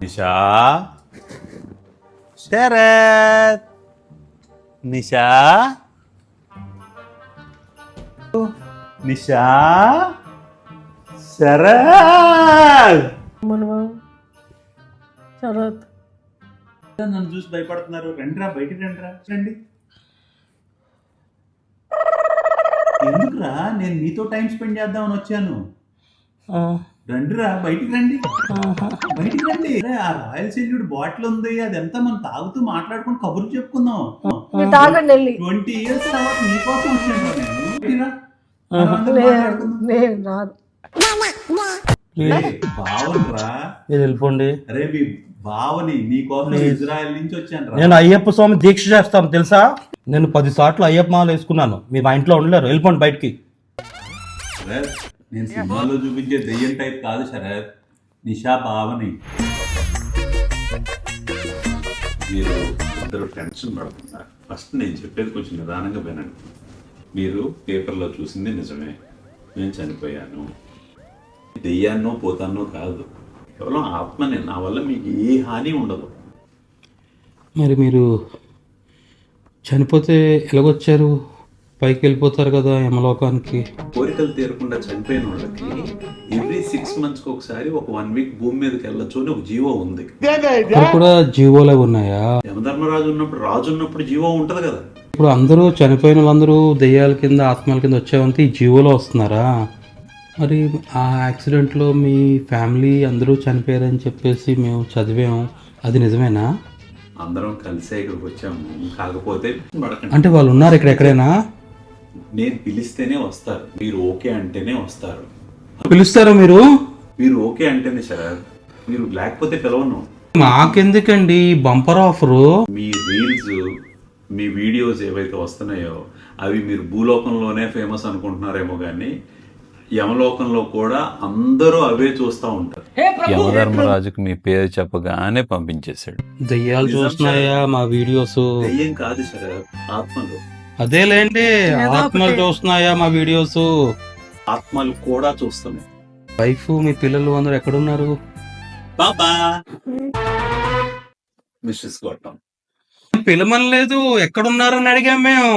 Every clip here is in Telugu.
నిషా, శరత్, నిషా, నిషా, శరత్. శరత్ నన్ను చూసి భయపడుతున్నారు. రండిరా, బయటికి రండిరా. రండి. ఎందుకురా, నేను నీతో టైం స్పెండ్ చేద్దామని వచ్చాను. రండిరా, బయటికి రండి. బయటికి రండి. అరే, ఆ రాయల్ సెల్యూడ్ బాటిల్ ఉంది, అదంతా మనం తాగుతూ మాట్లాడుకుని కబుర్లు చెప్పుకుందాం. తాగండి వెళ్ళి. 20 years తర్వాత నీకోసం వచ్చాను రా నేను. బయటికిరా. మనం అందరం మాట్లాడుకుందాం. నేను రాదు. బావనరా. మీరు వెళ్ళిపోండి. అరే, మీ బావని నీకోసం ఇజ్రాయెల్ నుంచి వచ్చాను రా. నేను అయ్యప్ప స్వామి దీక్ష చేస్తాను తెలుసా. నేను 10 సార్లు అయ్యప్ప మాల వేసుకున్నాను. మీరు మా ఇంట్లో ఉండలేరు, వెళ్ళిపోండి బయటికి. శరత్, నేను సినిమాలో చూపించే దెయ్యం టైప్ కాదు శరత్, నిషా బావని. మీరు ఇద్దరు టెన్షన్ పడుతున్నారు. ఫస్ట్ నేను చెప్పేది కొంచెం నిదానంగా వినండి. మీరు పేపర్లో చూసింది నిజమే, నేను చనిపోయాను. దెయ్యాన్నో పోతానో కాదు, కేవలం ఆత్మనే. నా వల్ల మీకు ఏ హాని ఉండదు. మరి మీరు చనిపోతే ఎలాగొచ్చారు? పైకి వెళ్ళిపోతారు కదా యమలోకానికి. కోరికలు తీరకుండా చనిపోయిన వాళ్ళకి ఎవ్రీ 6 months ఒకసారి ఒక 1 week భూమి మీదకి వెళ్ళొచ్చు అని ఒక జీవో ఉంది. ఇక్కడ కూడా జీవోలే ఉన్నాయా? యమధర్మరాజు ఉన్నప్పుడు, రాజు ఉన్నప్పుడు జీవో ఉంటది కదా. ఇప్పుడు అందరూ చనిపోయిన వాళ్ళందరూ దెయ్యాల కింద ఆత్మల కింద వచ్చేవంతే ఈ జీవోలో వస్తున్నారా? మరి ఆ యాక్సిడెంట్లో మీ ఫ్యామిలీ అందరూ చనిపోయారని చెప్పేసి మేము చదివాము, అది నిజమేనా? అందరం కలిసే ఇక్కడికి వచ్చాము. కాకపోతే పడకండి. అంటే వాళ్ళు ఉన్నారు ఇక్కడ ఎక్కడైనా? నేను పిలిస్తేనే వస్తారు, మీరు ఓకే అంటేనే వస్తారు. పిలుస్తారా మీరు? మీరు ఓకే అంటేనే శరత్, మీరు లేకపోతే పిలవను. మాకెందుకండి బంపర్ ఆఫరు? మీ రీల్స్, మీ వీడియోస్ ఏవైతే వస్తున్నాయో అవి మీరు భూలోకంలోనే ఫేమస్ అనుకుంటున్నారేమో కానీ యమలోకంలో కూడా అందరూ అవే చూస్తూ ఉంటారు. యమధర్మరాజుకు మీ పేరు చెప్పగానే పంపించేశాడు. దెయ్యాలు చూస్తున్నాయా మా వీడియోస్? దెయ్యం కాదు శరత్, ఆత్మలు. అదేలేండి, ఆత్మలు చూస్తున్నాయా మా వీడియోస్? ఆత్మలు కూడా చూస్తున్నాయి. వైఫ్, మీ పిల్లలు అందరూ ఎక్కడున్నారు? బాబా మిస్సెస్ గౌతమ్. పిలమనలేదు, ఎక్కడున్నారని అడిగాం మేము.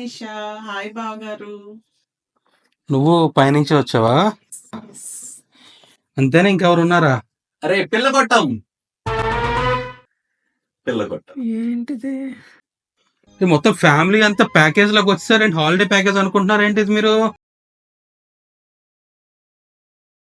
నిషా, హాయ్ బావగారు. నువ్వు పైనుంచి వచ్చావా? అంతేనా, ఇంకెవరున్నారా? అరే పిల్లగొట్టం, పిల్లగొట్టం. ఏంటిది? మొత్తం ఫ్యామిలీ అంతా ప్యాకేజ్ లాగా వచ్చారేంటి? హాలిడే ప్యాకేజ్ అనుకుంటున్నారేంటి ఇది మీరు?